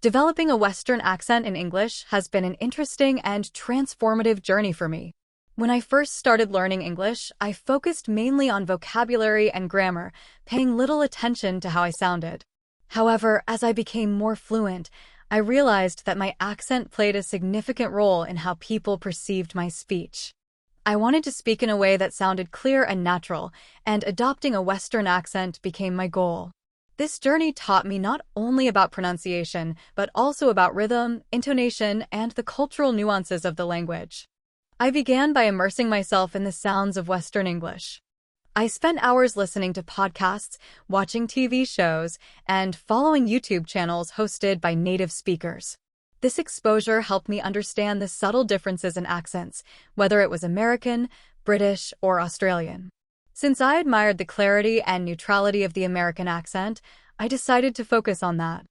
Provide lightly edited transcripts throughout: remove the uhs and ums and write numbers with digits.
Developing a Western accent in English has been an interesting and transformative journey for me. When I first started learning English, I focused mainly on vocabulary and grammar, paying little attention to how I sounded. However, as I became more fluent, I realized that my accent played a significant role in how people perceived my speech. I wanted to speak in a way that sounded clear and natural, and adopting a Western accent became my goal. This journey taught me not only about pronunciation, but also about rhythm, intonation, and the cultural nuances of the language. I began by immersing myself in the sounds of Western English. I spent hours listening to podcasts, watching TV shows, and following YouTube channels hosted by native speakers. This exposure helped me understand the subtle differences in accents, whether it was American, British, or Australian. Since I admired the clarity and neutrality of the American accent, I decided to focus on that.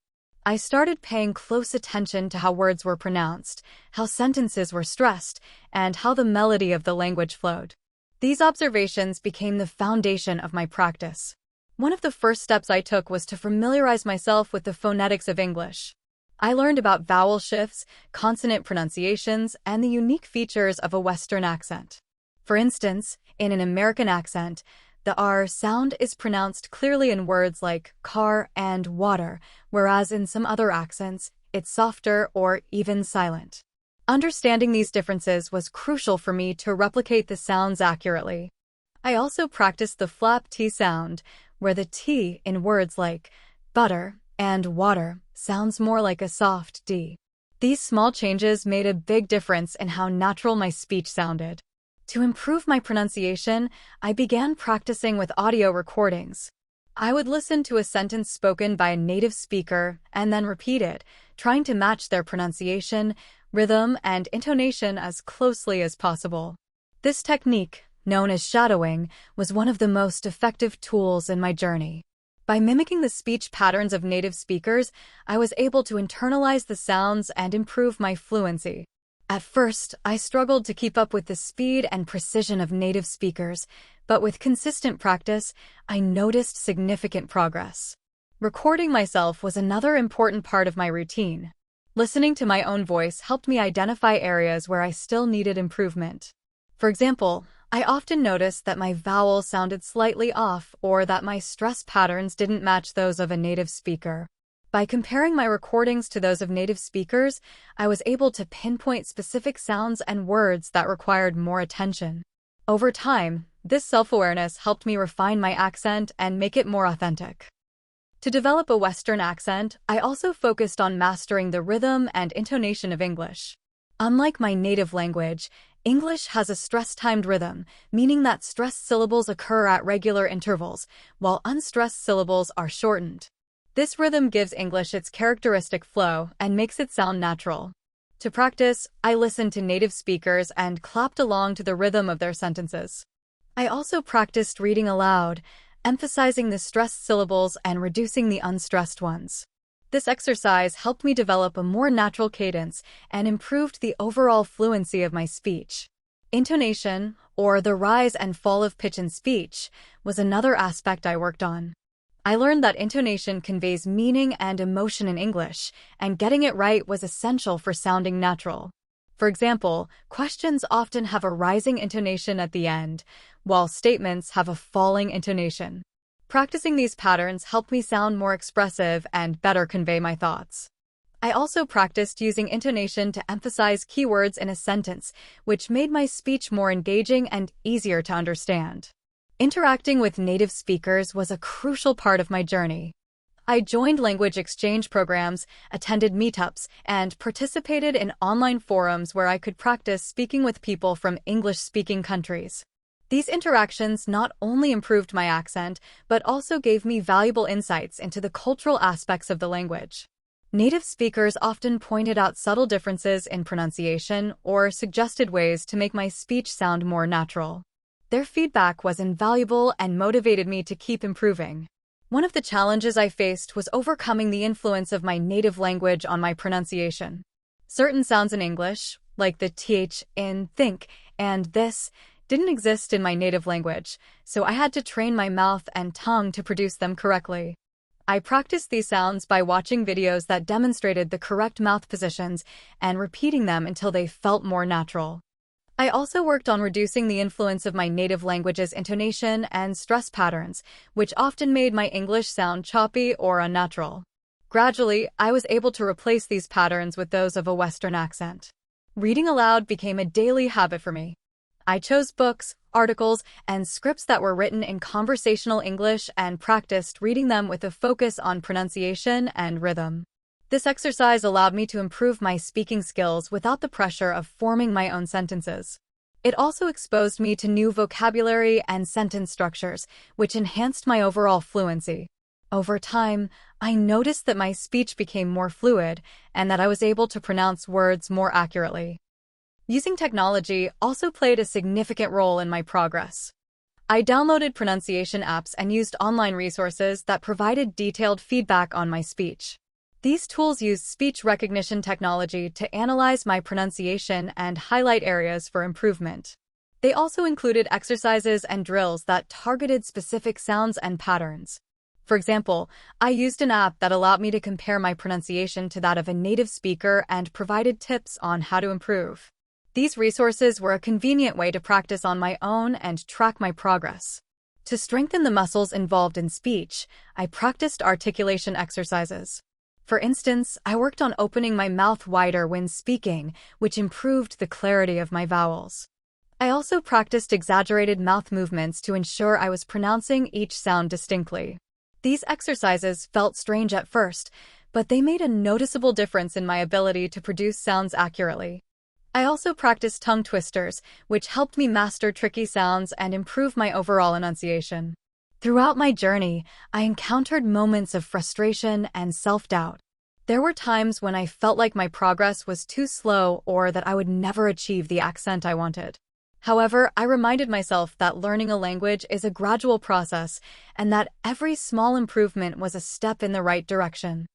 I started paying close attention to how words were pronounced, how sentences were stressed, and how the melody of the language flowed. These observations became the foundation of my practice. One of the first steps I took was to familiarize myself with the phonetics of English. I learned about vowel shifts, consonant pronunciations, and the unique features of a Western accent. For instance, in an American accent, the R sound is pronounced clearly in words like car and water, whereas in some other accents, it's softer or even silent. Understanding these differences was crucial for me to replicate the sounds accurately. I also practiced the flap T sound, where the T in words like butter and water sounds more like a soft D. These small changes made a big difference in how natural my speech sounded. To improve my pronunciation, I began practicing with audio recordings. I would listen to a sentence spoken by a native speaker and then repeat it, trying to match their pronunciation, rhythm, and intonation as closely as possible. This technique, known as shadowing, was one of the most effective tools in my journey. By mimicking the speech patterns of native speakers, I was able to internalize the sounds and improve my fluency. At first, I struggled to keep up with the speed and precision of native speakers, but with consistent practice, I noticed significant progress. Recording myself was another important part of my routine. Listening to my own voice helped me identify areas where I still needed improvement. For example, I often noticed that my vowels sounded slightly off or that my stress patterns didn't match those of a native speaker. By comparing my recordings to those of native speakers, I was able to pinpoint specific sounds and words that required more attention. Over time, this self-awareness helped me refine my accent and make it more authentic. To develop a Western accent, I also focused on mastering the rhythm and intonation of English. Unlike my native language, English has a stress-timed rhythm, meaning that stressed syllables occur at regular intervals, while unstressed syllables are shortened. This rhythm gives English its characteristic flow and makes it sound natural. To practice, I listened to native speakers and clapped along to the rhythm of their sentences. I also practiced reading aloud, emphasizing the stressed syllables and reducing the unstressed ones. This exercise helped me develop a more natural cadence and improved the overall fluency of my speech. Intonation, or the rise and fall of pitch in speech, was another aspect I worked on. I learned that intonation conveys meaning and emotion in English, and getting it right was essential for sounding natural. For example, questions often have a rising intonation at the end, while statements have a falling intonation. Practicing these patterns helped me sound more expressive and better convey my thoughts. I also practiced using intonation to emphasize keywords in a sentence, which made my speech more engaging and easier to understand. Interacting with native speakers was a crucial part of my journey. I joined language exchange programs, attended meetups, and participated in online forums where I could practice speaking with people from English-speaking countries. These interactions not only improved my accent, but also gave me valuable insights into the cultural aspects of the language. Native speakers often pointed out subtle differences in pronunciation or suggested ways to make my speech sound more natural. Their feedback was invaluable and motivated me to keep improving. One of the challenges I faced was overcoming the influence of my native language on my pronunciation. Certain sounds in English, like the th in think and this, didn't exist in my native language, so I had to train my mouth and tongue to produce them correctly. I practiced these sounds by watching videos that demonstrated the correct mouth positions and repeating them until they felt more natural. I also worked on reducing the influence of my native language's intonation and stress patterns, which often made my English sound choppy or unnatural. Gradually, I was able to replace these patterns with those of a Western accent. Reading aloud became a daily habit for me. I chose books, articles, and scripts that were written in conversational English and practiced reading them with a focus on pronunciation and rhythm. This exercise allowed me to improve my speaking skills without the pressure of forming my own sentences. It also exposed me to new vocabulary and sentence structures, which enhanced my overall fluency. Over time, I noticed that my speech became more fluid and that I was able to pronounce words more accurately. Using technology also played a significant role in my progress. I downloaded pronunciation apps and used online resources that provided detailed feedback on my speech. These tools used speech recognition technology to analyze my pronunciation and highlight areas for improvement. They also included exercises and drills that targeted specific sounds and patterns. For example, I used an app that allowed me to compare my pronunciation to that of a native speaker and provided tips on how to improve. These resources were a convenient way to practice on my own and track my progress. To strengthen the muscles involved in speech, I practiced articulation exercises. For instance, I worked on opening my mouth wider when speaking, which improved the clarity of my vowels. I also practiced exaggerated mouth movements to ensure I was pronouncing each sound distinctly. These exercises felt strange at first, but they made a noticeable difference in my ability to produce sounds accurately. I also practiced tongue twisters, which helped me master tricky sounds and improve my overall enunciation. Throughout my journey, I encountered moments of frustration and self-doubt. There were times when I felt like my progress was too slow or that I would never achieve the accent I wanted. However, I reminded myself that learning a language is a gradual process and that every small improvement was a step in the right direction.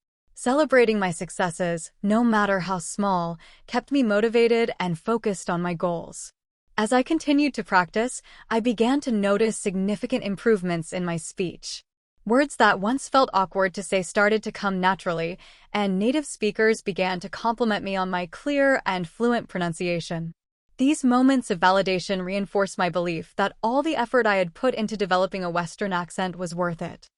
Celebrating my successes, no matter how small, kept me motivated and focused on my goals. As I continued to practice, I began to notice significant improvements in my speech. Words that once felt awkward to say started to come naturally, and native speakers began to compliment me on my clear and fluent pronunciation. These moments of validation reinforced my belief that all the effort I had put into developing a Western accent was worth it.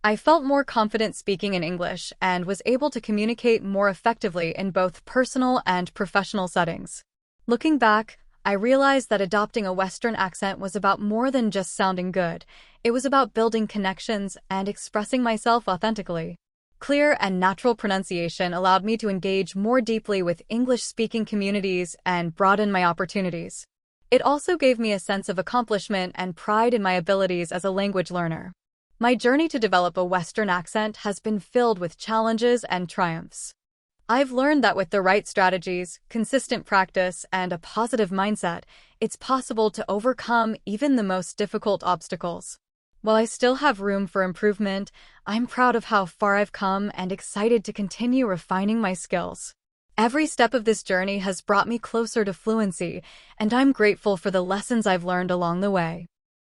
I felt more confident speaking in English and was able to communicate more effectively in both personal and professional settings. Looking back, I realized that adopting a Western accent was about more than just sounding good. It was about building connections and expressing myself authentically. Clear and natural pronunciation allowed me to engage more deeply with English-speaking communities and broaden my opportunities. It also gave me a sense of accomplishment and pride in my abilities as a language learner. My journey to develop a Western accent has been filled with challenges and triumphs. I've learned that with the right strategies, consistent practice, and a positive mindset, it's possible to overcome even the most difficult obstacles. While I still have room for improvement, I'm proud of how far I've come and excited to continue refining my skills. Every step of this journey has brought me closer to fluency, and I'm grateful for the lessons I've learned along the way.